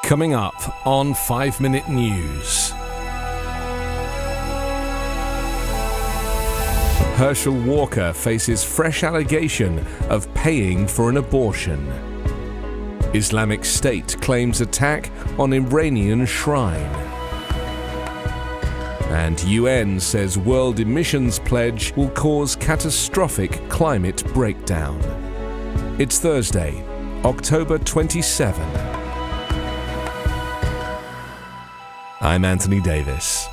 Coming up on 5 Minute News. Herschel Walker faces fresh allegation of paying for an abortion. Islamic State claims attack on Iranian shrine. And UN says world emissions pledge will cause catastrophic climate breakdown. It's Thursday, October 27. I'm Anthony Davis.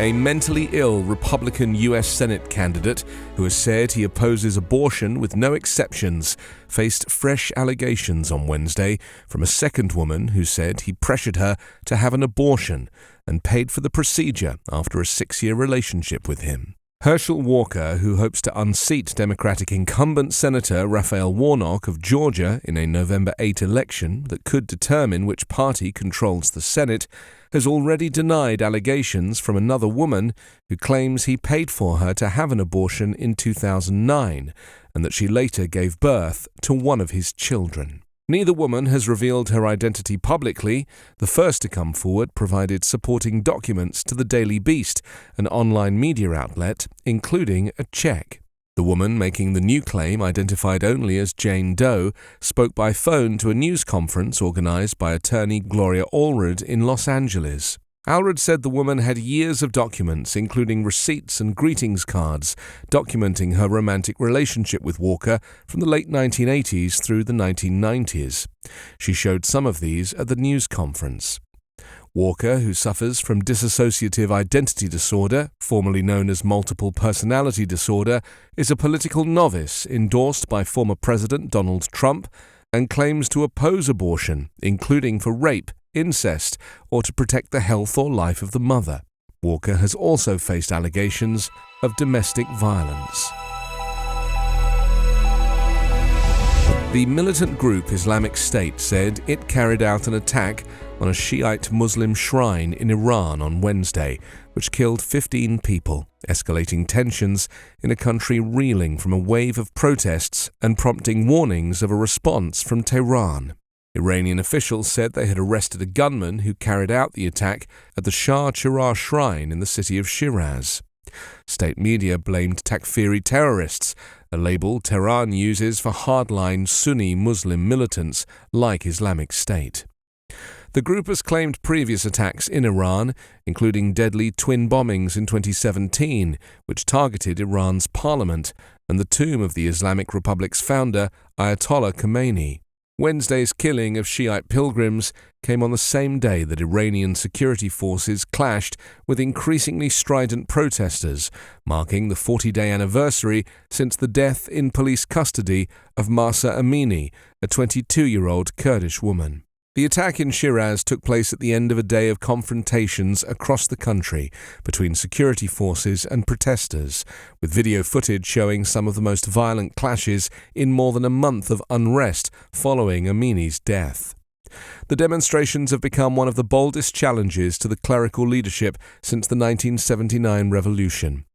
A mentally ill Republican U.S. Senate candidate who has said he opposes abortion with no exceptions faced fresh allegations on Wednesday from a second woman who said he pressured her to have an abortion and paid for the procedure after a 6-year relationship with him. Herschel Walker, who hopes to unseat Democratic incumbent Senator Raphael Warnock of Georgia in a November 8 election that could determine which party controls the Senate, has already denied allegations from another woman who claims he paid for her to have an abortion in 2009 and that she later gave birth to one of his children. Neither woman has revealed her identity publicly. The first to come forward provided supporting documents to the Daily Beast, an online media outlet, including a check. The woman making the new claim, identified only as Jane Doe, spoke by phone to a news conference organized by attorney Gloria Allred in Los Angeles. Allred said the woman had years of documents, including receipts and greetings cards, documenting her romantic relationship with Walker from the late 1980s through the 1990s. She showed some of these at the news conference. Walker, who suffers from dissociative identity disorder, formerly known as multiple personality disorder, is a political novice endorsed by former President Donald Trump and claims to oppose abortion, including for rape, incest, or to protect the health or life of the mother. Walker has also faced allegations of domestic violence. The militant group Islamic State said it carried out an attack on a Shiite Muslim shrine in Iran on Wednesday, which killed 15 people, escalating tensions in a country reeling from a wave of protests and prompting warnings of a response from Tehran. Iranian officials said they had arrested a gunman who carried out the attack at the Shah Cheragh shrine in the city of Shiraz. State media blamed Takfiri terrorists, a label Tehran uses for hardline Sunni Muslim militants like Islamic State. The group has claimed previous attacks in Iran, including deadly twin bombings in 2017, which targeted Iran's parliament and the tomb of the Islamic Republic's founder, Ayatollah Khomeini. Wednesday's killing of Shiite pilgrims came on the same day that Iranian security forces clashed with increasingly strident protesters, marking the 40-day anniversary since the death in police custody of Mahsa Amini, a 22-year-old Kurdish woman. The attack in Shiraz took place at the end of a day of confrontations across the country between security forces and protesters, with video footage showing some of the most violent clashes in more than a month of unrest following Amini's death. The demonstrations have become one of the boldest challenges to the clerical leadership since the 1979 revolution.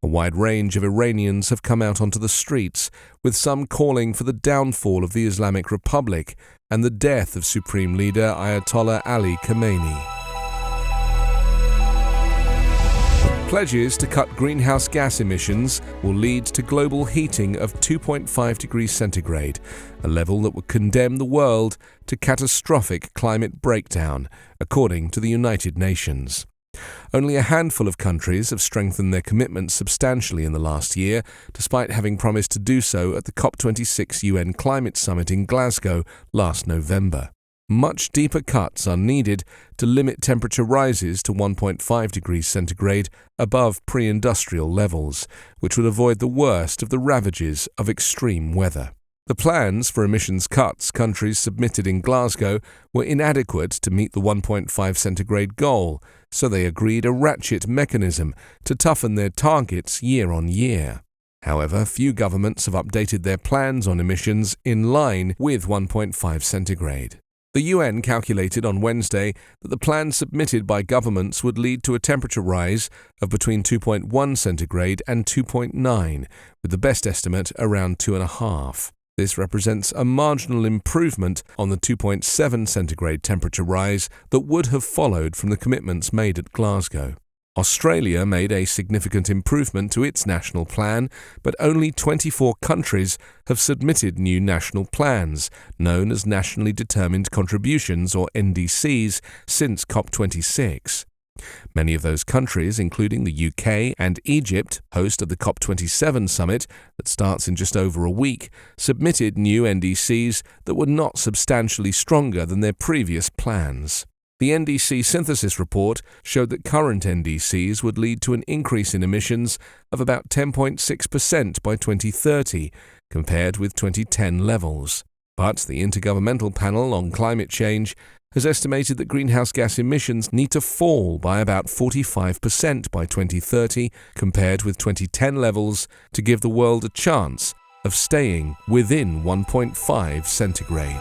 A wide range of Iranians have come out onto the streets, with some calling for the downfall of the Islamic Republic and the death of Supreme Leader Ayatollah Ali Khamenei. Pledges to cut greenhouse gas emissions will lead to global heating of 2.5 degrees centigrade, a level that would condemn the world to catastrophic climate breakdown, according to the United Nations. Only a handful of countries have strengthened their commitments substantially in the last year, despite having promised to do so at the COP26 UN Climate Summit in Glasgow last November. Much deeper cuts are needed to limit temperature rises to 1.5 degrees centigrade above pre-industrial levels, which would avoid the worst of the ravages of extreme weather. The plans for emissions cuts countries submitted in Glasgow were inadequate to meet the 1.5 centigrade goal, so they agreed a ratchet mechanism to toughen their targets year on year. However, few governments have updated their plans on emissions in line with 1.5 centigrade. The UN calculated on Wednesday that the plans submitted by governments would lead to a temperature rise of between 2.1 centigrade and 2.9, with the best estimate around 2.5. This represents a marginal improvement on the 2.7 centigrade temperature rise that would have followed from the commitments made at Glasgow. Australia made a significant improvement to its national plan, but only 24 countries have submitted new national plans, known as Nationally Determined Contributions or NDCs, since COP26. Many of those countries, including the UK and Egypt, host of the COP27 summit that starts in just over a week, submitted new NDCs that were not substantially stronger than their previous plans. The NDC synthesis report showed that current NDCs would lead to an increase in emissions of about 10.6% by 2030, compared with 2010 levels. But the Intergovernmental Panel on Climate Change has estimated that greenhouse gas emissions need to fall by about 45% by 2030, compared with 2010 levels, to give the world a chance of staying within 1.5 centigrade.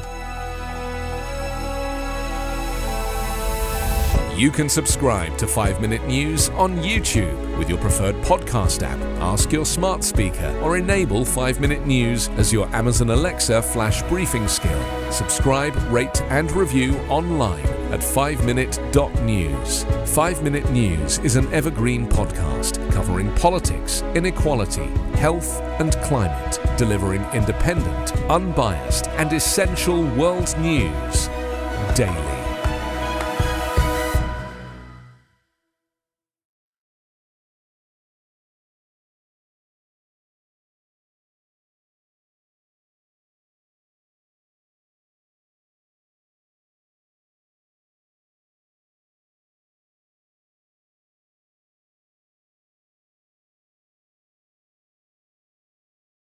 You can subscribe to 5 Minute News on YouTube with your preferred podcast app. Ask your smart speaker or enable 5 Minute News as your Amazon Alexa flash briefing skill. Subscribe, rate and review online at 5minute.news. 5 Minute News is an Evergreen podcast covering politics, inequality, health and climate, delivering independent, unbiased and essential world news daily.